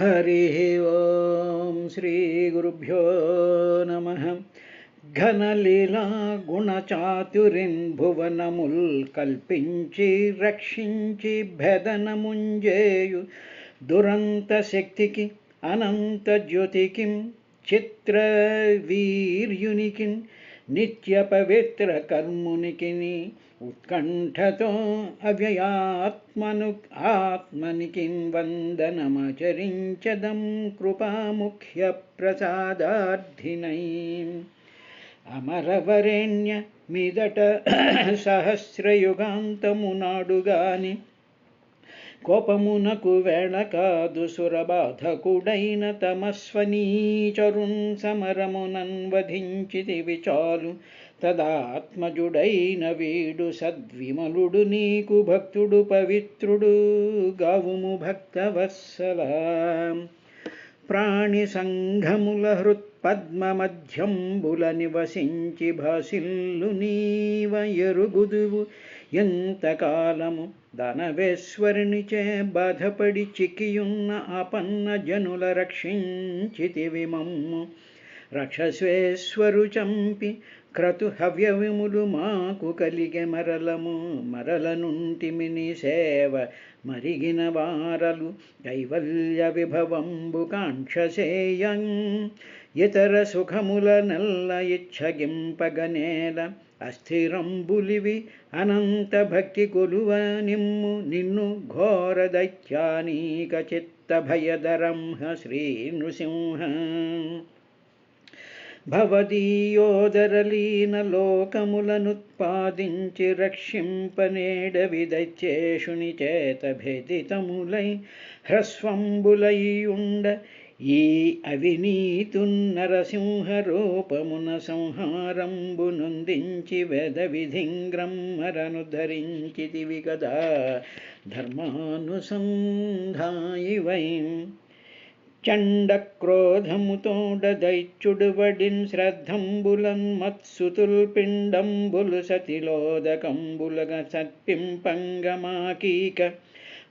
హరి ఓం శ్రీ గురుభ్యో నమః. ఘనలీలా గుణచాతురిన్ భువనముల్ కల్పించి రక్షించి భెదనముంజేయు దురంత శక్తికి అనంత జ్యోతికిం చిత్ర వీర్యునికిన్ నిత్య పవిత్ర కర్మునికిని ఉత్కంఠతో ఆత్మనికిన్ వందనమాచరించదం కృపాముఖ్య ప్రసాదార్థినై. అమరవరేణ్య మీదట సహస్రయుగాంతమునాడుగాని కోపమునకు వేళ కాదు సురబాధకుడైన తమస్వనీచరున్ సమరమునన్ వధించితివి చాలు. తదాత్మజుడైన వీడు సద్విమలుడు నీకు భక్తుడు పవిత్రుడు గావుము భక్తవత్సల. ప్రాణి సంఘముల హృత్పద్మ మధ్యంబుల నివసించి భాసిల్లు నీవ ఎరుగుదువు ఎంతకాలము దానవేశ్వరునిచే బాధపడి చిక్కియున్న ఆపన్న జనుల రక్షించితివి మమ్ము. రక్షస్వేశ్వరు చంపి క్రతు హవ్యవిములు మాకు కలిగె మరలనుంటిమి నీ సేవ మరిగిన వారలు కైవల్య విభవంబు కాంక్షసేయం. ఇతర సుఖముల నల్ల ఇచ్చగింపగనేల అస్థిరంబులివి అనంత భక్తి కొలువ నిమ్ము నిన్ను ఘోర దైత్యానీక చిత్త భయదరంహ శ్రీ నృసింహ. భవదీయోదరలీన లోకములనుత్పాదించి రక్షింపనేడవి దైత్యేషుని చేత భేదితములై హ్రస్వంబులైయుండ ఈ అవినీతున్నరసింహ రూపమున సంహారంబు నొందించి వేద విధింగ్రమ్మరను ధరించితివి కదా ధర్మానుసంధాయివై. చండక్రోధముతోడ దైత్యుడువడిన్ శ్రద్ధంబులన్ మత్సుతుల్ పిండంబులు సతిలోదకంబులగ సత్పింపంగమాకీక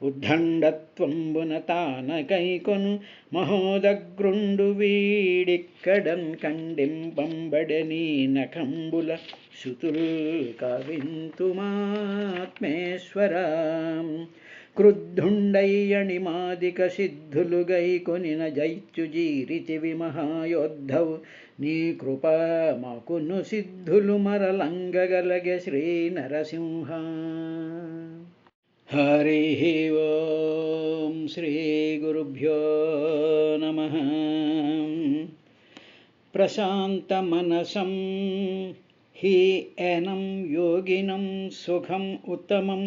ఉద్దండత్వంబున తానకైకొను మహోదగ్రుండు వీడిక్కడన్ కండింపంబడనీ నకంబుల సుతుల్ కవింతుమాత్మేశ్వరా. క్రుద్ధుండయ్యణిమాదిక సిద్ధులుగై కొనిన జైత్యుజీరితివి మహాయోద్ధవు నీ కృప మాకును సిద్ధులు మరలంగగలగె శ్రీ నరసింహ. హరి ఓం శ్రీ గురుభ్యో నమః. ప్రశాంత మనసం హి ఏనం యోగినం సుఖం ఉత్తమం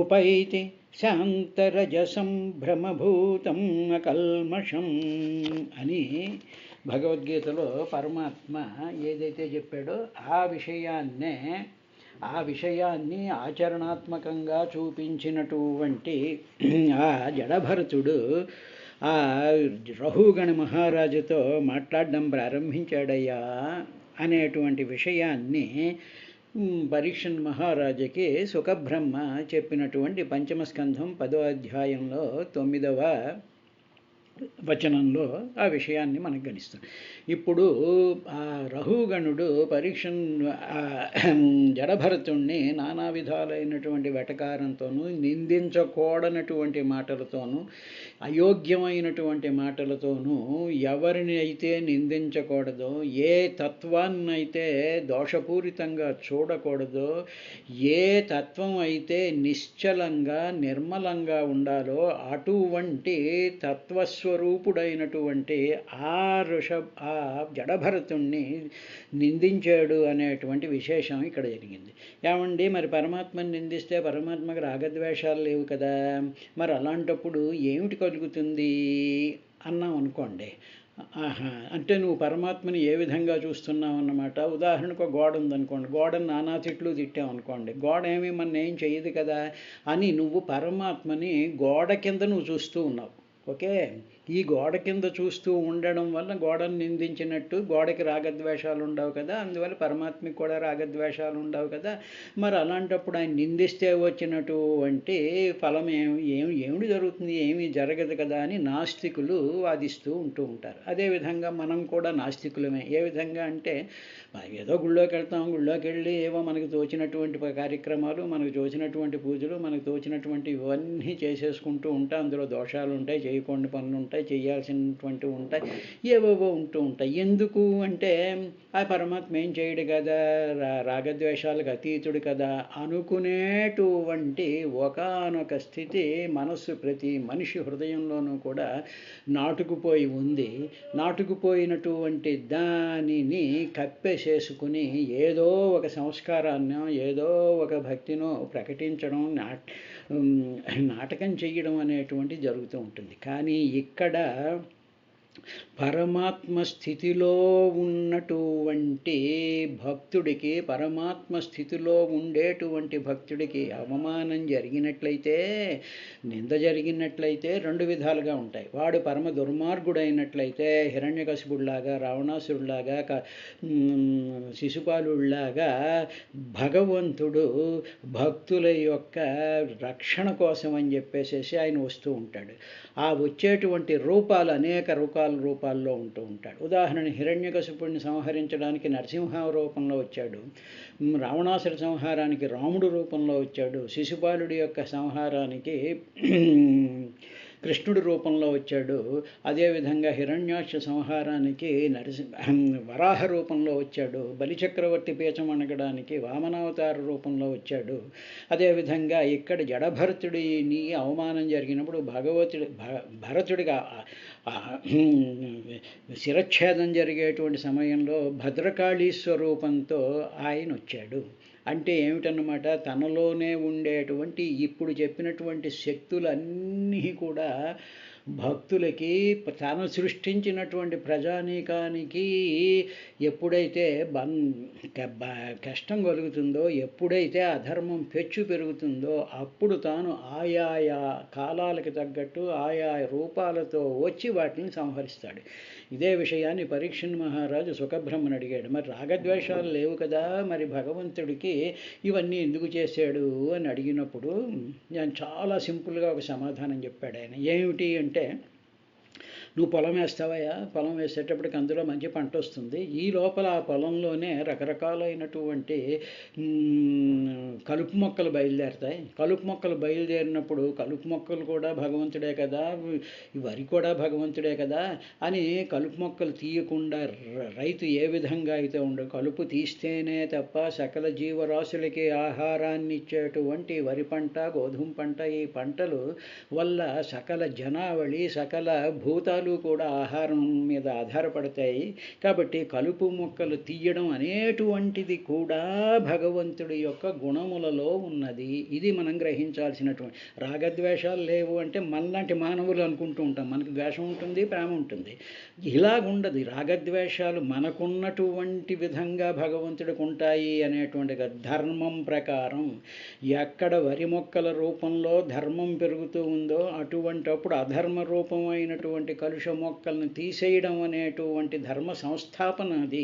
ఉపైతి శాంతరజసం భ్రమభూతం అకల్మషం అని భగవద్గీతలో పరమాత్మ ఏదైతే చెప్పాడో ఆ విషయాన్ని ఆచరణాత్మకంగా చూపించినటువంటి ఆ జడభరతుడు ఆ రహుగణ మహారాజుతో మాట్లాడడం ప్రారంభించాడయ్యా అనేటువంటి విషయాన్ని పరీక్షన్ మహారాజుకి సుఖబ్రహ్మ చెప్పినటువంటి పంచమస్కంధం 10వ అధ్యాయంలో 9వ వచనంలో ఆ విషయాన్ని మనకు గణిస్తాం. ఇప్పుడు ఆ రహుగణుడు పరీక్షన్ జడభరతుణ్ణి నానా విధాలైనటువంటి వెటకారంతోనూ నిందించకూడనటువంటి మాటలతోనూ అయోగ్యమైనటువంటి మాటలతోనూ ఎవరిని అయితే నిందించకూడదో, ఏ తత్వాన్నైతే దోషపూరితంగా చూడకూడదో, ఏ తత్వం అయితే నిశ్చలంగా నిర్మలంగా ఉండాలో అటువంటి తత్వస్వరూపుడైనటువంటి ఆ జడభరతుణ్ణి నిందించాడు అనేటువంటి విశేషం ఇక్కడ జరిగింది. ఏమండి, మరి పరమాత్మని నిందిస్తే పరమాత్మకి రాగద్వేషాలు లేవు కదా, మరి అలాంటప్పుడు ఏమిటి కలుగుతుంది అన్నాం అనుకోండి. అంటే నువ్వు పరమాత్మని ఏ విధంగా చూస్తున్నావు అన్నమాట. ఉదాహరణకు ఒక గోడ ఉందనుకోండి, గోడను నానా తిట్లు తిట్టామనుకోండి, గోడ ఏమీ మన ఏం చేయదు కదా అని నువ్వు పరమాత్మని గోడ కింద నువ్వు చూస్తూ ఉన్నావు. ఓకే, ఈ గోడ కింద చూస్తూ ఉండడం వల్ల గోడను నిందించినట్టు, గోడకి రాగద్వేషాలు ఉండవు కదా, అందువల్ల పరమాత్మకి కూడా రాగద్వేషాలు ఉండవు కదా. మరి అలాంటప్పుడు ఆయన నిందిస్తే వచ్చినటువంటి ఫలం ఏమిటి జరుగుతుంది? ఏమీ జరగదు కదా అని నాస్తికులు వాదిస్తూ ఉంటారు. అదేవిధంగా మనం కూడా నాస్తికులమే. ఏ విధంగా అంటే ఏదో గుళ్ళోకి వెళ్తాం, గుళ్ళోకి వెళ్ళి ఏవో మనకు తోచినటువంటి కార్యక్రమాలు, మనకు తోచినటువంటి పూజలు, మనకు తోచినటువంటి ఇవన్నీ చేసేసుకుంటూ ఉంటాం. అందులో దోషాలు ఉంటాయి, చేయకుండా పనులు ఉంటాయి, చేయాల్సినటువంటివి ఉంటాయి, ఏవేవో ఉంటాయి. ఎందుకు అంటే ఆ పరమాత్మ ఏం చేయడు కదా, రాగద్వేషాలకు అతీతుడు కదా అనుకునేటువంటి ఒకానొక స్థితి మనస్సు ప్రతి మనిషి హృదయంలోనూ కూడా నాటుకుపోయి ఉంది. నాటుకుపోయినటువంటి దానిని కప్పేసేసుకుని ఏదో ఒక సంస్కారాన్నో ఏదో ఒక భక్తినో ప్రకటించడం, నాటకం చెయ్యడం అనేటువంటి జరుగుతూ ఉంటుంది. కానీ ఇక్కడ పరమాత్మ స్థితిలో ఉన్నటువంటి భక్తుడికి, పరమాత్మ స్థితిలో ఉండేటువంటి భక్తుడికి అవమానం జరిగినట్లయితే, నింద జరిగినట్లయితే రెండు విధాలుగా ఉంటాయి. వాడు పరమ దుర్మార్గుడైనట్లయితే హిరణ్యకశిపుడిలాగా, రావణాసురుడిలాగా, శిశుపాలుడిలాగా భగవంతుడు భక్తుల యొక్క రక్షణ కోసం అని చెప్పేసి ఆయన వస్తూ ఉంటాడు. ఆ వచ్చేటువంటి రూపాలు అనేక రూపాల్లో ఉంటాడు. ఉదాహరణ, హిరణ్యకశిపుడిని సంహరించడానికి నరసింహ రూపంలో వచ్చాడు, రావణాసుర సంహారానికి రాముడు రూపంలో వచ్చాడు, శిశుపాలుడి యొక్క సంహారానికి కృష్ణుడి రూపంలో వచ్చాడు, అదేవిధంగా హిరణ్యాక్ష సంహారానికి వరాహ రూపంలో వచ్చాడు, బలిచక్రవర్తి పీచం అనగడానికి వామనావతార రూపంలో వచ్చాడు. అదేవిధంగా ఇక్కడ జడభరతుడిని అవమానం జరిగినప్పుడు భరతుడిగా శిరచ్ఛేదం జరిగేటువంటి సమయంలో భద్రకాళీ స్వరూపంతో ఆయన వచ్చాడు. అంటే ఏమిటన్నమాట, తనలోనే ఉండేటువంటి ఇప్పుడు చెప్పినటువంటి శక్తులన్నీ కూడా భక్తులకి, తాను సృష్టించినటువంటి ప్రజానీకానికి ఎప్పుడైతే కష్టం కలుగుతుందో, ఎప్పుడైతే అధర్మం పెచ్చు పెరుగుతుందో అప్పుడు తాను ఆయా కాలాలకు తగ్గట్టు ఆయా రూపాలతో వచ్చి వాటిని సంహరిస్తాడు. ఇదే విషయాన్ని పరీక్షణ్ మహారాజు సుఖబ్రహ్మను అడిగాడు. మరి రాగద్వేషాలు లేవు కదా, మరి భగవంతుడికి ఇవన్నీ ఎందుకు చేశాడు అని అడిగినప్పుడు నేను చాలా సింపుల్గా ఒక సమాధానం చెప్పాడు ఆయన. ఏమిటి అంటే, నువ్వు పొలం వేస్తావయ్యా, పొలం వేసేటప్పటికి అందులో మంచి పంట వస్తుంది. ఈ లోపల ఆ పొలంలోనే రకరకాలైనటువంటి కలుపు మొక్కలు బయలుదేరుతాయి. కలుపు మొక్కలు బయలుదేరినప్పుడు కలుపు మొక్కలు కూడా భగవంతుడే కదా, వరి కూడా భగవంతుడే కదా అని కలుపు మొక్కలు తీయకుండా రైతు ఏ విధంగా అయితే ఉండదు, కలుపు తీస్తేనే తప్ప సకల జీవరాశులకి ఆహారాన్ని ఇచ్చేటువంటి వరి పంట, గోధుమ పంట, ఈ పంటలు వల్ల సకల జనావళి, సకల భూతాలు కూడా ఆహారం మీద ఆధారపడతాయి. కాబట్టి కలుపు మొక్కలు తీయడం అనేటువంటిది కూడా భగవంతుడి యొక్క గుణములలో ఉన్నది. ఇది మనం గ్రహించాల్సినటువంటి. రాగద్వేషాలు లేవు అంటే మనలాంటి మానవులు అనుకుంటూ ఉంటాం, మనకి ద్వేషం ఉంటుంది, ప్రేమ ఉంటుంది. ఇలాగుండదు. రాగద్వేషాలు మనకున్నటువంటి విధంగా భగవంతుడికి ఉంటాయి అనేటువంటి ధర్మం ప్రకారం. ఎక్కడ వరి మొక్కల రూపంలో ధర్మం పెరుగుతూ ఉందో అటువంటప్పుడు అధర్మ రూపమైనటువంటి కలుష మొక్కలను తీసేయడం అనేటువంటి ధర్మ సంస్థాపన అది.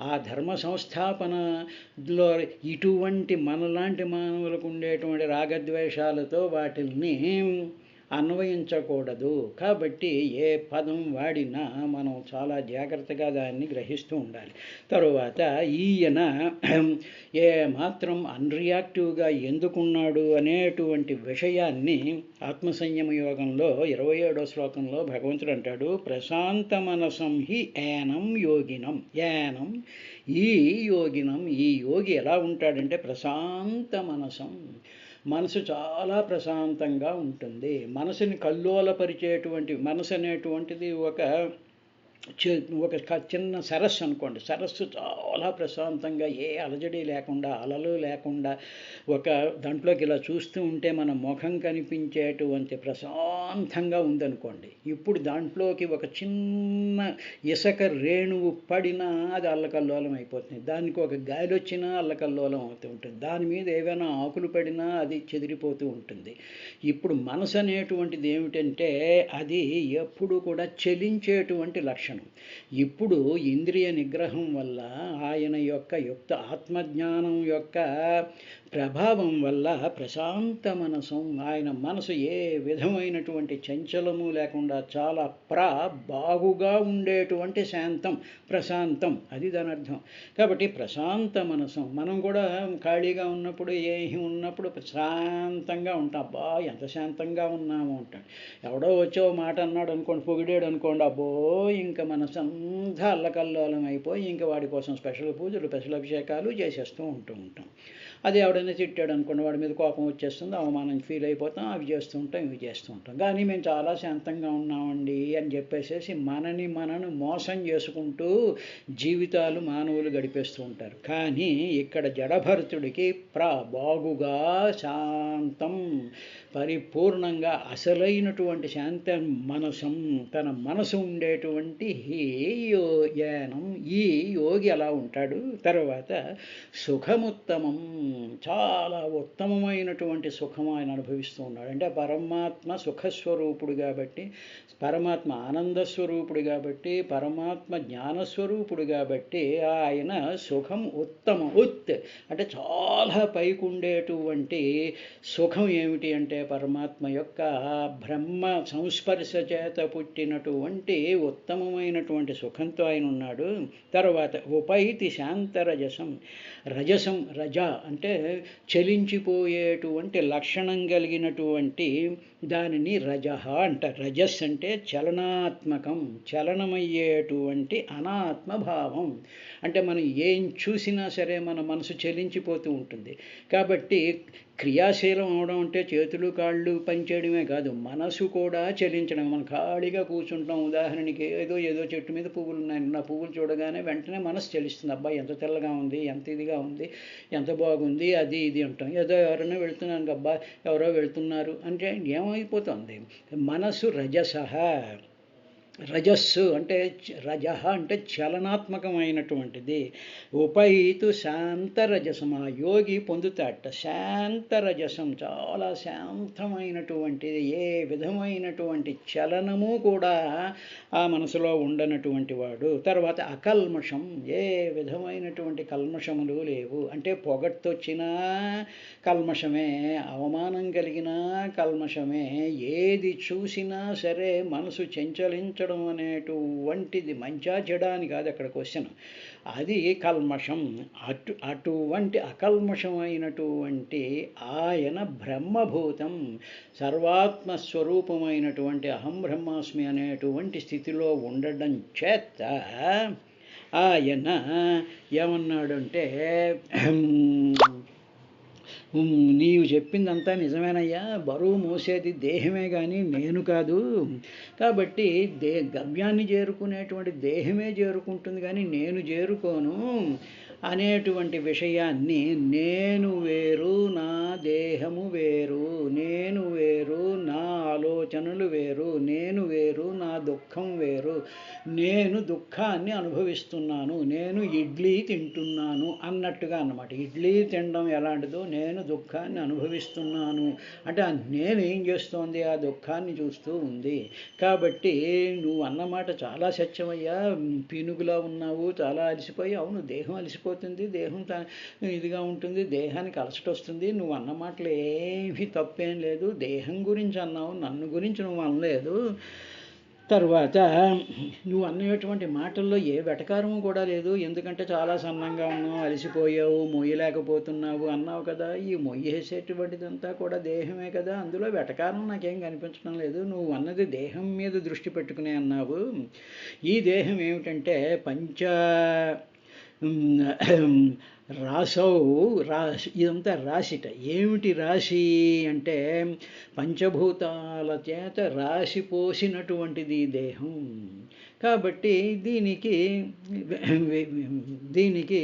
ఆ ధర్మ సంస్థాపనలో ఇటువంటి మనలాంటి మానవులకు ఉండేటువంటి రాగద్వేషాలతో వాటిని అన్వయించకూడదు. కాబట్టి ఏ పదం వాడినా మనం చాలా జాగ్రత్తగా దాన్ని గ్రహిస్తూ ఉండాలి. తరువాత ఈయన ఏ మాత్రం అన్రియాక్టివ్గా ఎందుకున్నాడు అనేటువంటి విషయాన్ని ఆత్మసంయమ యోగంలో 27వ శ్లోకంలో భగవంతుడు అంటాడు, ప్రశాంత మనసం హి ఏనం యోగినం. ఏనం ఈ యోగినం, ఈ యోగి ఎలా ఉంటాడంటే ప్రశాంత మనసం. మనసు చాలా ప్రశాంతంగా ఉంటుంది. మనసుని కల్లోలపరిచేటువంటి, మనసు అనేటువంటిది ఒక ఒక చిన్న సరస్సు అనుకోండి, సరస్సు చాలా ప్రశాంతంగా ఏ అలజడి లేకుండా, అలలు లేకుండా, ఒక దాంట్లోకి ఇలా చూస్తూ ఉంటే మన ముఖం కనిపించేటువంటి ప్రశాంతంగా ఉందనుకోండి. ఇప్పుడు దాంట్లోకి ఒక చిన్న ఇసుక రేణువు పడినా అది అల్లకల్లోలం అయిపోతుంది, దానికి ఒక గాలి వచ్చినా అల్లకల్లోలం అవుతూ ఉంటుంది, దాని మీద ఏవైనా ఆకులు పడినా అది చెదిరిపోతూ ఉంటుంది. ఇప్పుడు మనసు అనేటువంటిది ఏమిటంటే అది ఎప్పుడు కూడా చలించేటువంటి లక్షణం. ఇప్పుడు ఇంద్రియ నిగ్రహం వల్ల ఆయన యొక్క ఆత్మజ్ఞానం యొక్క ప్రభావం వల్ల ప్రశాంత మనసు, ఆయన మనసు ఏ విధమైనటువంటి చంచలము లేకుండా చాలా బాగుగా ఉండేటువంటి శాంతం, ప్రశాంతం, అది దాని అర్థం. కాబట్టి ప్రశాంత మనసు, మనం కూడా ఖాళీగా ఉన్నప్పుడు ఉన్నప్పుడు ప్రశాంతంగా ఉంటాం. అబ్బా ఎంత శాంతంగా ఉన్నాము అంటాడు. ఎవడో వచ్చో మాట అన్నాడు అనుకోండి, పొగిడాడు అనుకోండి, అబ్బో ఇంకా మనసంతా అల్లకల్లోలం అయిపోయి ఇంకా వాడి కోసం స్పెషల్ పూజలు, స్పెషల్ అభిషేకాలు చేసేస్తూ ఉంటాం. అది ఎవడైనా తిట్టాడు అనుకోండి, వాడి మీద కోపం వచ్చేస్తుంది, అవమానం ఫీల్ అయిపోతాం, అవి చేస్తూ ఉంటాం, ఇవి చేస్తూ ఉంటాం. కానీ మేము చాలా శాంతంగా ఉన్నామండి అని చెప్పేసేసి మనను మోసం చేసుకుంటూ జీవితాలు మానవులు గడిపేస్తూ ఉంటారు. కానీ ఇక్కడ జడభరతుడికి బాగుగా శాంతం, పరిపూర్ణంగా అసలైనటువంటి శాంత మనసం, తన మనసు ఉండేటువంటి యోజనం ఈ యోగి అలా ఉంటాడు. తర్వాత సుఖముత్తమం, చాలా ఉత్తమమైనటువంటి సుఖం ఆయన అనుభవిస్తూ ఉన్నాడు. అంటే పరమాత్మ సుఖస్వరూపుడు కాబట్టి, పరమాత్మ ఆనందస్వరూపుడు కాబట్టి, పరమాత్మ జ్ఞానస్వరూపుడు కాబట్టి ఆయన సుఖం ఉత్తమం. అంటే చాలా పైకి ఉండేటువంటి సుఖం ఏమిటి అంటే పరమాత్మ యొక్క బ్రహ్మ సంస్పర్శ చేత పుట్టినటువంటి ఉత్తమమైనటువంటి సుఖంతో ఆయన ఉన్నాడు. తర్వాత ఉపైతి శాంతరజసం, రజ అంటే చలించిపోయేటువంటి లక్షణం కలిగినటువంటి దానిని రజహ అంటారు. రజస్ అంటే చలనాత్మకం, చలనమయ్యేటువంటి అనాత్మభావం. అంటే మనం ఏం చూసినా సరే మన మనసు చలించిపోతూ ఉంటుంది. కాబట్టి క్రియాశీలం అవడం అంటే చేతులు కాళ్ళు పనిచేయడమే కాదు, మనసు కూడా చలించడం. మనం ఖాళీగా కూర్చుంటాం, ఉదాహరణకి ఏదో చెట్టు మీద పువ్వులు ఉన్నాయి, నా పువ్వులు చూడగానే వెంటనే మనసు చలిస్తుంది, అబ్బాయి ఎంత తెల్లగా ఉంది, ఎంత ఇదిగా ఉంది, ఎంత బాగుంది, అది ఇది అంటాం. ఎవరైనా వెళ్తున్నాను, అబ్బా ఎవరో వెళ్తున్నారు అంటే ఏమైపోతుంది, మనసు రజసహ. రజస్సు అంటే అంటే చలనాత్మకమైనటువంటిది. ఉపైతు శాంతరజసం, ఆ యోగి పొందుతాట శాంతరజసం, చాలా శాంతమైనటువంటిది, ఏ విధమైనటువంటి చలనము కూడా ఆ మనసులో ఉండనటువంటి వాడు. తర్వాత అకల్మషం, ఏ విధమైనటువంటి కల్మషములు లేవు. అంటే పొగట్టొచ్చినా కల్మషమే, అవమానం కలిగినా కల్మషమే, ఏది చూసినా సరే మనసు చంచలించడం అనేటువంటిది మంచా చెడా అని కాదు అక్కడ క్వశ్చన్, అది కల్మషం. అటువంటి అకల్మషమైనటువంటి ఆయన బ్రహ్మభూతం, సర్వాత్మస్వరూపమైనటువంటి అహం బ్రహ్మాస్మి అనేటువంటి స్థితిలో ఉండడం చేత ఆయన ఏమన్నాడంటే, నీవు చెప్పిందంతా నిజమేనయ్యా, బరువు మోసేది దేహమే కానీ నేను కాదు. కాబట్టి గమ్యాన్ని చేరుకునేటువంటి దేహమే చేరుకుంటుంది కానీ నేను చేరుకోను అనేటువంటి విషయాన్ని, నేను వేరు నా దేహము వేరు, నేను వేరు నా ఆలోచనలు వేరు, నేను వేరు నా దుఃఖం వేరు, నేను దుఃఖాన్ని అనుభవిస్తున్నాను, నేను ఇడ్లీ తింటున్నాను అన్నట్టుగా అన్నమాట. ఇడ్లీ తినడం ఎలాంటిదో నేను దుఃఖాన్ని అనుభవిస్తున్నాను అంటే నేను ఏం చేస్తోంది, ఆ దుఃఖాన్ని చూస్తూ ఉంది. కాబట్టి నువ్వు అన్నమాట చాలా సత్యమయ్యా, పీనుగులా ఉన్నావు, చాలా అలసిపోయి, అవును దేహం అలసిపోతుంది, దేహం ఇదిగా ఉంటుంది, దేహానికి అలసట వస్తుంది, నువ్వు అన్న మాటలు ఏమీ తప్పేం లేదు, దేహం గురించి అన్నావు, నన్ను గురించి నువ్వు అనలేదు. తర్వాత నువ్వు అన్నటువంటి మాటల్లో ఏ వెటకారము కూడా లేదు, ఎందుకంటే చాలా సన్నంగా ఉన్నావు, అలసిపోయావు, మొయ్యలేకపోతున్నావు అన్నావు కదా, ఈ మొయ్యేసేటువంటిదంతా కూడా దేహమే కదా, అందులో వెటకారం నాకేం కనిపించడం లేదు, నువ్వు అన్నది దేహం మీద దృష్టి పెట్టుకునే అన్నావు. ఈ దేహం ఏమిటంటే రాసౌ రాశి, ఇదంతా రాశిట. ఏమిటి రాశి అంటే పంచభూతాల చేత రాశి పోసినటువంటిది దేహం. కాబట్టి దీనికి దీనికి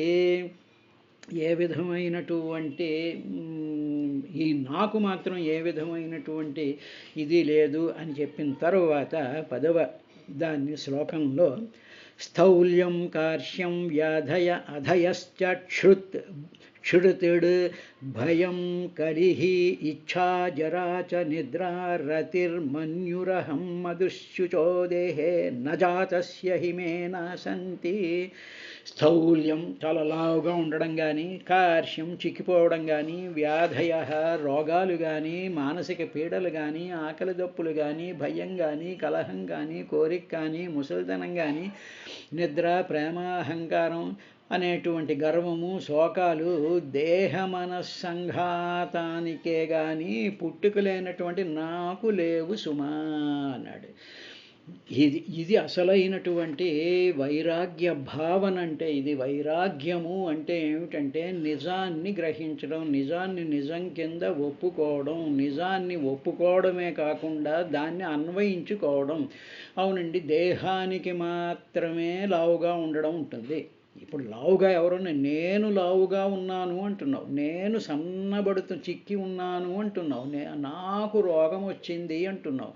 ఏ విధమైనటువంటి ఈ నాకు మాత్రం ఏ విధమైనటువంటి ఇది లేదు అని చెప్పిన తరువాత 10వ దాన్ని శ్లోకంలో స్థౌల్యం కార్ష్యం వ్యాధయ అధయశ్చ క్షుడుతిడ్ భయం కలిహి ఇచ్ఛా జరా చ నిద్రా రతిర్మన్యురహం మధుశుచో దేహే నజాతస్య హిమేన సంతి. స్థౌల్యం చాలా లావుగా ఉండడం కానీ, కార్ష్యం చిక్కిపోవడం కానీ, వ్యాధయ రోగాలు కానీ, మానసిక పీడలు కానీ, ఆకలి దప్పులు కానీ, భయం కానీ, కలహం కానీ, కోరిక కానీ, ముసలితనం కానీ, నిద్ర, ప్రేమ, అహంకారం అనేటువంటి గర్వము, శోకాలు దేహ మనస్సంఘాతానికే కానీ పుట్టుక లేనటువంటి నాకు లేవు సుమా అన్నాడు. ఇది అసలైనటువంటి వైరాగ్య భావన. అంటే ఇది వైరాగ్యము అంటే ఏమిటంటే నిజాన్ని గ్రహించడం, నిజాన్ని నిజం కింద ఒప్పుకోవడం, నిజాన్ని ఒప్పుకోవడమే కాకుండా దాన్ని అన్వయించుకోవడం. అవునండి, దేహానికి మాత్రమే లావుగా ఉండడం ఉంటుంది. ఇప్పుడు లావుగా ఎవరన్నా నేను లావుగా ఉన్నాను అంటున్నావు, నేను చిక్కి ఉన్నాను అంటున్నావు, నాకు రోగం వచ్చింది అంటున్నావు,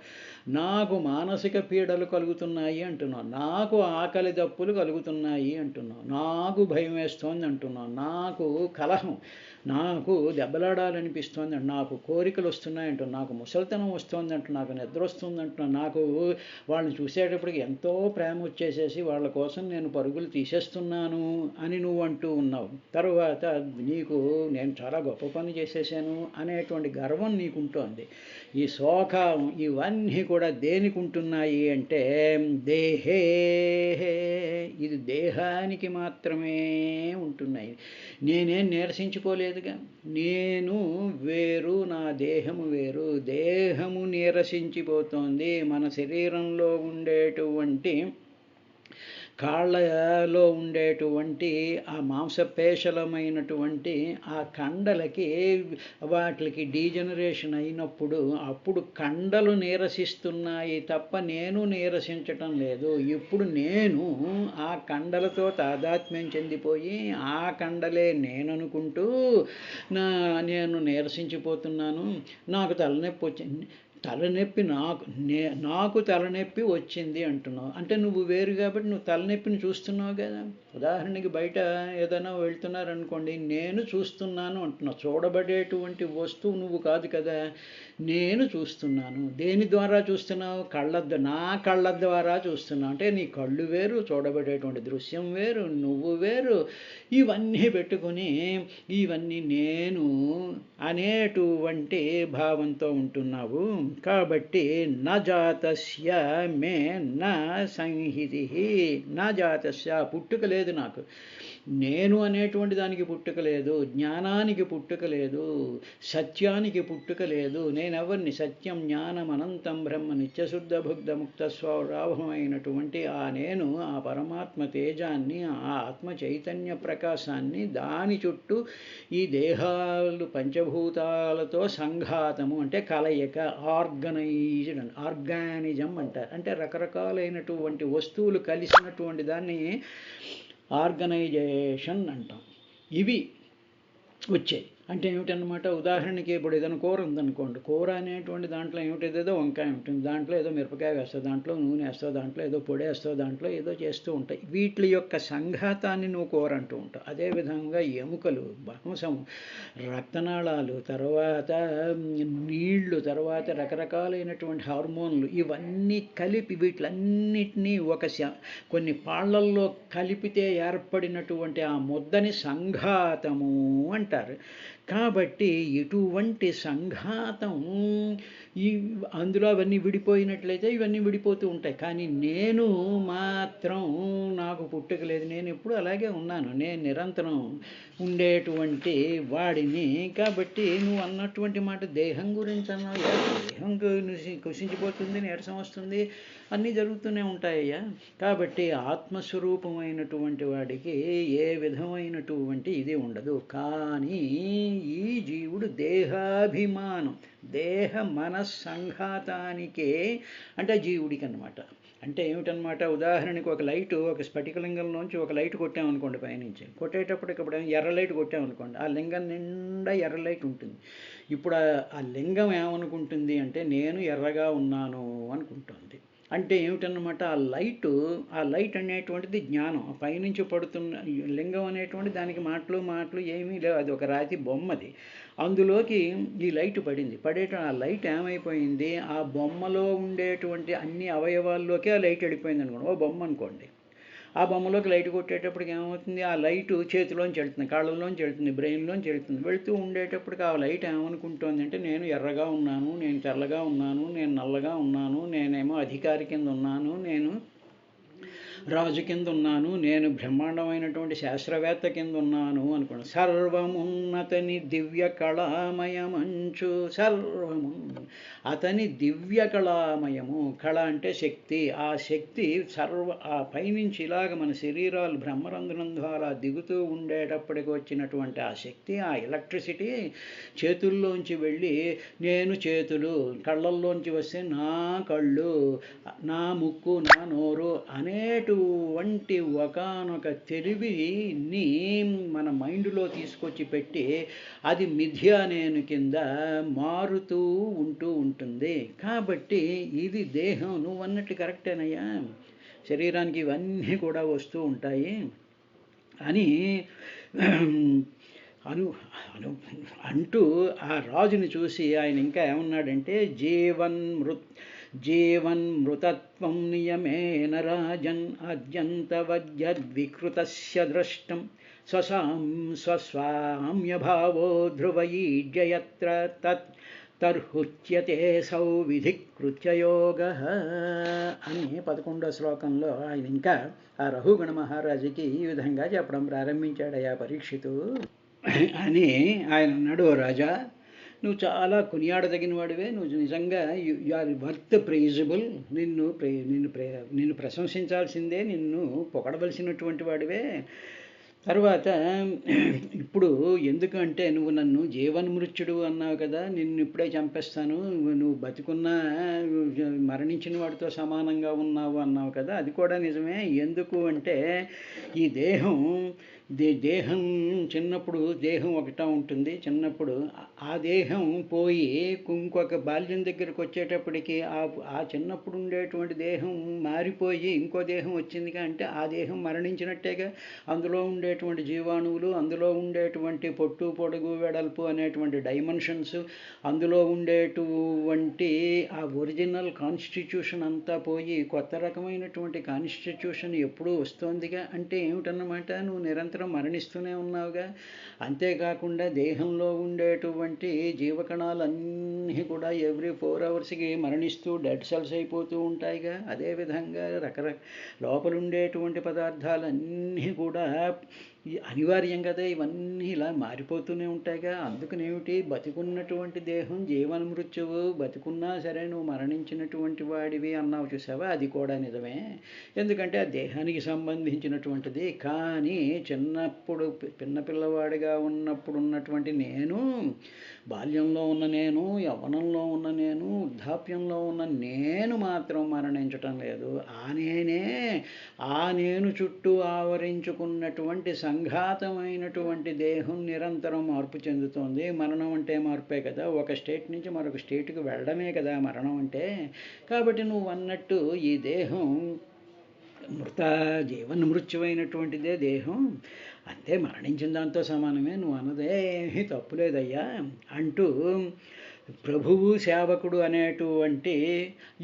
నాకు మానసిక పీడలు కలుగుతున్నాయి అంటున్నావు, నాకు ఆకలి దప్పులు కలుగుతున్నాయి అంటున్నావు, నాకు భయం వేస్తోంది అంటున్నావు, నాకు కలహం, నాకు దెబ్బలాడాలనిపిస్తోంది అంటు, నాకు కోరికలు వస్తున్నాయి అంటున్నావు, నాకు ముసలితనం వస్తుంది అంటు, నాకు నిద్ర వస్తుంది అంటున్నావు, నాకు వాళ్ళని చూసేటప్పటికి ఎంతో ప్రేమ వచ్చేసేసి వాళ్ళ కోసం నేను పరుగులు తీసేస్తున్నాను అని నువ్వు అంటూ ఉన్నావు. తరువాత నీకు నేను చాలా గొప్ప పని చేసేసాను అనేటువంటి గర్వం నీకుంటోంది. ఈ శోకం ఇవన్నీ కూడా దేనికి ఉంటున్నాయి అంటే దేహే, ఇది దేహానికి మాత్రమే ఉంటున్నాయి. నేనేం నీరసించిపోలేదుగా, నేను వేరు, నా దేహము వేరు. దేహము నీరసించిపోతోంది. మన శరీరంలో ఉండేటువంటి కాళ్ళలో ఉండేటువంటి ఆ మాంసపేశలమైనటువంటి ఆ కండలకి వాటికి డీజనరేషన్ అయినప్పుడు అప్పుడు కండలు నీరసిస్తున్నాయి తప్ప నేను నీరసించటం లేదు. ఇప్పుడు నేను ఆ కండలతో తాదాత్మ్యం చెందిపోయి ఆ కండలే నేను అనుకుంటూ నేను నీరసించిపోతున్నాను. నాకు తలనొప్పి వచ్చింది, తలనొప్పి నాకు తలనొప్పి వచ్చింది అంటున్నావు. అంటే నువ్వు వేరు కాబట్టి నువ్వు తలనొప్పిని చూస్తున్నావు కదా. ఉదాహరణకి బయట ఏదైనా వెళ్తున్నారనుకోండి, నేను చూస్తున్నాను అంటున్నావు. చూడబడేటువంటి వస్తువు నువ్వు కాదు కదా, నేను చూస్తున్నాను. దేని ద్వారా చూస్తున్నావు? నా కళ్ళ ద్వారా చూస్తున్నావు. అంటే నీ కళ్ళు వేరు, చూడబడేటువంటి దృశ్యం వేరు, నువ్వు వేరు. ఇవన్నీ పెట్టుకొని ఇవన్నీ నేను అనేటువంటి భావంతో ఉంటున్నావు. కాబట్టి నా జాతస్య మే నా సంహితి, నా జాతస్య పుట్టుక లేదు నాకు. నేను అనేటువంటి దానికి పుట్టుక లేదు, జ్ఞానానికి పుట్టుక లేదు, సత్యానికి పుట్టుక లేదు. నేనెవరిని? సత్యం, జ్ఞానం, అనంతం బ్రహ్మ, నిత్యశుద్ధ భుగ్ధ ముక్త స్వరాభమైనటువంటి ఆ నేను, ఆ పరమాత్మ తేజాన్ని, ఆ ఆత్మ చైతన్య ప్రకాశాన్ని, దాని చుట్టూ ఈ దేహాలు పంచభూతాలతో సంఘాతము అంటే కలయిక, ఆర్గానిజం అంటారు. అంటే రకరకాలైనటువంటి వస్తువులు కలిసినటువంటి దాన్ని ఆర్గనైజేషన్ అంటాం. ఇవి వచ్చాయి. అంటే ఏమిటన్నమాట, ఉదాహరణకి ఇప్పుడు ఏదైనా కూర ఉందనుకోండి, కూర అనేటువంటి దాంట్లో ఏమిటేదో వంకాయ ఉంటుంది, దాంట్లో ఏదో మిరపకాయ వేస్తావు, దాంట్లో నూనె వేస్తావు, దాంట్లో ఏదో పొడి వేస్తావు, దాంట్లో ఏదో చేస్తూ ఉంటాయి. వీటి యొక్క సంఘాతాన్ని నువ్వు కూర అంటూ ఉంటావు. అదేవిధంగా ఎముకలు, మాంసం, రక్తనాళాలు, తర్వాత నీళ్లు, తర్వాత రకరకాలైనటువంటి హార్మోన్లు, ఇవన్నీ కలిపి వీటిలన్నిటినీ కొన్ని పాళ్లల్లో కలిపితే ఏర్పడినటువంటి ఆ ముద్దని సంఘాతము అంటారు. కాబట్టి ఇటువంటి సంఘాతం ఈ అందులో అవన్నీ విడిపోయినట్లయితే ఇవన్నీ విడిపోతూ ఉంటాయి. కానీ నేను మాత్రం నాకు పుట్టుక లేదు, నేను ఎప్పుడు అలాగే ఉన్నాను, నేను నిరంతరం ఉండేటువంటి వాడిని. కాబట్టి నువ్వు అన్నటువంటి మాట దేహం గురించి అన్నావు, దేహం కుషించిపోతుంది, నీరసం వస్తుంది, అన్నీ జరుగుతూనే ఉంటాయ్యా. కాబట్టి ఆత్మస్వరూపమైనటువంటి వాడికి ఏ విధమైనటువంటి ఇది ఉండదు. కానీ ఈ జీవుడు దేహాభిమానం, దేహ మనస్సంఘాతానికే అంటే జీవుడికి అన్నమాట. అంటే ఏమిటనమాట, ఉదాహరణకి ఒక లైటు, ఒక స్ఫటికలింగంలోంచి ఒక లైట్ కొట్టామనుకోండి, పైనుంచి కొట్టేటప్పటికి ఇప్పుడు ఎర్ర లైట్ కొట్టామనుకోండి, ఆ లింగం నిండా ఎర్ర లైట్ ఉంటుంది. ఇప్పుడు ఆ లింగం ఏమనుకుంటుంది అంటే నేను ఎర్రగా ఉన్నాను అనుకుంటుంది. అంటే ఏమిటన్నమాట, ఆ లైట్ అనేటువంటిది జ్ఞానం. పైనుంచి పడుతున్న లింగం అనేటువంటి దానికి మాటలు ఏమీ లేవు, అది ఒక రాతి బొమ్మది. అందులోకి ఈ లైట్ పడింది, ఆ లైట్ ఏమైపోయింది, ఆ బొమ్మలో ఉండేటువంటి అన్ని అవయవాల్లోకి ఆ లైట్ వెళ్ళిపోయింది అనుకోండి, ఓ బొమ్మ అనుకోండి. ఆ బొమ్మలోకి లైట్ కొట్టేటప్పటికి ఏమవుతుంది, ఆ లైటు చేతిలోంచి వెళ్తుంది, కాళ్ళలోంచి వెళ్తుంది, బ్రెయిన్లోంచి వెళ్తుంది. వెళుతూ ఉండేటప్పటికి ఆ లైట్ ఏమనుకుంటోంది అంటే నేను ఎర్రగా ఉన్నాను, నేను తెల్లగా ఉన్నాను, నేను నల్లగా ఉన్నాను, నేనేమో అధికారి కింద ఉన్నాను, నేను రాజు కింద ఉన్నాను, నేను బ్రహ్మాండమైనటువంటి శాస్త్రవేత్త కింద ఉన్నాను అనుకోండి. సర్వమున్నతని దివ్య కళామయమంచు, సర్వము అతని దివ్య కళామయము. కళ అంటే శక్తి, ఆ శక్తి ఆ పైనుంచి ఇలాగ మన శరీరాలు బ్రహ్మరంధ్రం ద్వారా దిగుతూ ఉండేటప్పటికి వచ్చినటువంటి ఆ శక్తి, ఆ ఎలక్ట్రిసిటీ చేతుల్లోంచి వెళ్ళి నేను చేతులు, కళ్ళల్లోంచి వస్తే నా కళ్ళు, నా ముక్కు, నా నోరు అనేటువంటి ఒకానొక తెలివిని మన మైండ్లో తీసుకొచ్చి పెట్టి అది మిథ్యా నేను కింద మారుతూ ఉంటుంది. కాబట్టి ఇది దేహం, నువ్వు అన్నట్టు కరెక్టేనయ్యా, శరీరానికి ఇవన్నీ కూడా వస్తూ ఉంటాయి అని అంటూ ఆ రాజుని చూసి ఆయన ఇంకా ఏమన్నాడంటే, జీవన్మృతత్వం నియమేన రాజన్ అద్యంతవద్యద్వికృతస్య దృష్టం స్వస్వామ్యభావో ధ్రువయీజ్యయత్ర తర్హుచ్యతే సౌవిధికృత్యయోగః అని 11వ శ్లోకంలో ఆయన ఇంకా ఆ రఘుగణ మహారాజుకి ఈ విధంగా చెప్పడం ప్రారంభించాడయ్యా పరీక్షితు అని. ఆయన అన్నాడు, రాజా నువ్వు చాలా కొనియాడదగిన వాడివే, నువ్వు నిజంగా యు ఆర్ వర్త్ ప్రైజబుల్, నిన్ను ప్రశంసించాల్సిందే, నిన్ను పొగడవలసినటువంటి వాడివే. తర్వాత ఇప్పుడు ఎందుకంటే నువ్వు నన్ను జీవన్మృత్యుడు అన్నావు కదా, నిన్ను ఇప్పుడే చంపేస్తాను, నువ్వు బతికున్నా మరణించిన వాడితో సమానంగా ఉన్నావు అన్నావు కదా, అది కూడా నిజమే. ఎందుకు అంటే ఈ దేహం చిన్నప్పుడు దేహం ఒకటా ఉంటుంది, చిన్నప్పుడు ఆ దేహం పోయి ఇంకొక బాల్యం దగ్గరికి వచ్చేటప్పటికి ఆ చిన్నప్పుడు ఉండేటువంటి దేహం మారిపోయి ఇంకో దేహం వచ్చిందిగా, అంటే ఆ దేహం మరణించినట్టేగా. అందులో ఉండేటువంటి జీవాణువులు, అందులో ఉండేటువంటి పొట్టు పొడుగు వెడల్పు అనేటువంటి డైమెన్షన్స్, అందులో ఉండేటువంటి ఆ ఒరిజినల్ కాన్స్టిట్యూషన్ అంతా పోయి కొత్త రకమైనటువంటి కాన్స్టిట్యూషన్ ఎప్పుడూ వస్తోందిగా. అంటే ఏమిటన్నమాట, నువ్వు నిరంతరం మరణిస్తూనే ఉన్నావుగా. అంతేకాకుండా దేహంలో ఉండేటువంటి జీవకణాలన్నీ కూడా ఎవ్రీ 4 అవర్స్కి మరణిస్తూ డెడ్ సెల్స్ అయిపోతూ ఉంటాయిగా. అదేవిధంగా లోపల ఉండేటువంటి పదార్థాలన్నీ కూడా అనివార్యం కదా, ఇవన్నీ ఇలా మారిపోతూనే ఉంటాయిగా. అందుకనేమిటి, బతికున్నటువంటి దేహం జీవన్మృత్యువు, బతికున్నా సరే నువ్వు మరణించినటువంటి వాడివి అన్నావు చూసావా, అది కూడా నిజమే. ఎందుకంటే ఆ దేహానికి సంబంధించినటువంటిది. కానీ చిన్నప్పుడు పిల్లవాడిగా ఉన్నప్పుడు ఉన్నటువంటి నేను, బాల్యంలో ఉన్న నేను, యవ్వనంలో ఉన్న నేను, వృద్ధాప్యంలో ఉన్న నేను మాత్రం మరణించటం లేదు. ఆ నేను చుట్టూ ఆవరించుకున్నటువంటి సంఘాతమైనటువంటి దేహం నిరంతరం మార్పు చెందుతోంది. మరణం అంటే మార్పే కదా, ఒక స్టేట్ నుంచి మరొక స్టేట్కి వెళ్ళడమే కదా మరణం అంటే. కాబట్టి నువ్వు అన్నట్టు ఈ దేహం జీవన్మృత్యువైనటువంటిదే దేహం, అంతే, మరణించిన దాంతో సమానమే, నువ్వు అన్నదేమీ తప్పులేదయ్యా అంటూ ప్రభువు సేవకుడు అనేటువంటి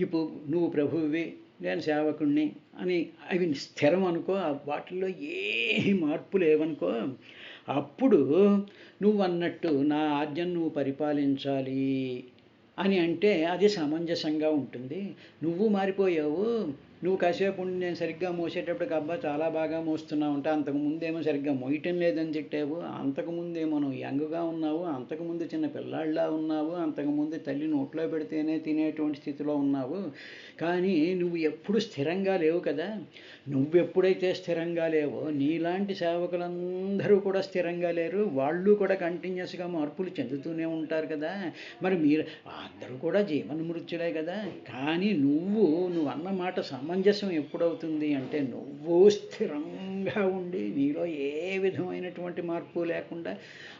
ఇప్పుడు నువ్వు ప్రభువువి, నేను సేవకుణ్ణి అని అవి స్థిరం అనుకో, వాటిల్లో ఏ మార్పు లేవనుకో, అప్పుడు నువ్వు అన్నట్టు నా ఆజ్ఞను నువ్వు పరిపాలించాలి అని అంటే అది సమంజసంగా ఉంటుంది. నువ్వు మారిపోయావు. నువ్వు కాసేపు ఉండి నేను సరిగ్గా మోసేటప్పటికి అబ్బా చాలా బాగా మోస్తున్నావు అంటే, అంతకుముందేమో సరిగ్గా మోయటం లేదని తిట్టావు, అంతకుముందేమో నువ్వు యంగ్గా ఉన్నావు, అంతకుముందు చిన్న పిల్లాడిలా ఉన్నావు, అంతకుముందు తల్లి నోట్లో పెడితేనే తినేటువంటి స్థితిలో ఉన్నావు. కానీ నువ్వు ఎప్పుడు స్థిరంగా లేవు కదా. నువ్వెప్పుడైతే స్థిరంగా లేవో నీలాంటి సేవకులందరూ కూడా స్థిరంగా లేరు. వాళ్ళు కూడా కంటిన్యూస్గా మార్పులు చెందుతూనే ఉంటారు కదా. మరి మీరు అందరూ కూడా జీవన్మృత్యులే కదా. కానీ నువ్వు అన్న మాట సమంజసం ఎప్పుడవుతుంది అంటే, నువ్వు స్థిరంగా ఉండి నీలో ఏ విధమైనటువంటి మార్పు లేకుండా,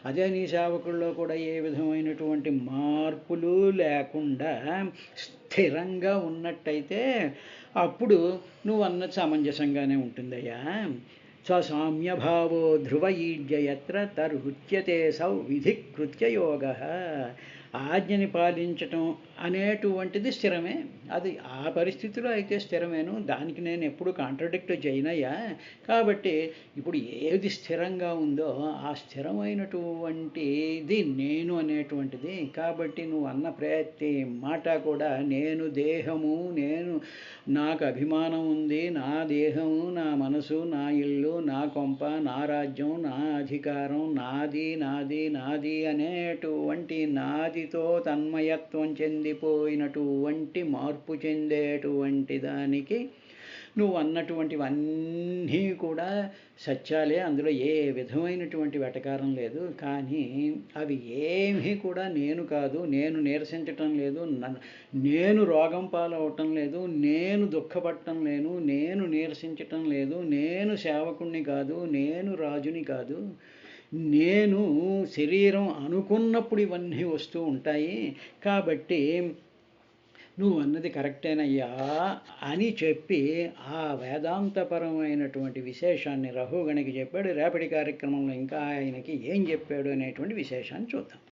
అదే నీ సేవకుల్లో కూడా ఏ విధమైనటువంటి మార్పులు లేకుండా స్థిరంగా ఉన్నట్టయితే అప్పుడు నువ్వు అన్నది సమంజసంగానే ఉంటుందయ్యా. సామ్యభావో ధ్రువ ఈడ్యయత్ర తర్హుచ్యతే సౌ విధికృత్య యోగ. ఆజ్ఞని పాలించటం అనేటువంటిది స్థిరమే. అది ఆ పరిస్థితిలో అయితే స్థిరమేను. దానికి నేను ఎప్పుడు కాంట్రడిక్ట్ చేయనయ్యా. కాబట్టి ఇప్పుడు ఏది స్థిరంగా ఉందో ఆ స్థిరమైనటువంటిది నేను అనేటువంటిది. కాబట్టి నువ్వు అన్న ప్రతి మాట కూడా నేను దేహము, నాకు అభిమానం ఉంది, నా దేహము, నా మనసు, నా ఇల్లు, నా కొంప, నా రాజ్యం, నా అధికారం, నాది నాది నాది అనేటువంటి నాదితో తన్మయత్వం చెందిపోయినటువంటి మార్పు చెందేటువంటి దానికి నువ్వు అన్నటువంటివన్నీ కూడా సత్యాలే. అందులో ఏ విధమైనటువంటి వెటకారం లేదు. కానీ అవి ఏమీ కూడా నేను కాదు, నేను నీరసించటం లేదు, నేను రోగం పాలవటం లేదు, నేను దుఃఖపడటం లేను, నేను నీరసించటం లేదు, నేను సేవకుణ్ణి కాదు, నేను రాజుని కాదు. నేను శరీరం అనుకున్నప్పుడు ఇవన్నీ వస్తూ ఉంటాయి. కాబట్టి నువ్వు అన్నది కరెక్టేనయ్యా అని చెప్పి ఆ వేదాంతపరమైనటువంటి విశేషాన్ని రఘుగణికి చెప్పాడు. రేపటి కార్యక్రమంలో ఇంకా ఆయనకి ఏం చెప్పాడు అనేటువంటి విశేషాన్ని చూద్దాం.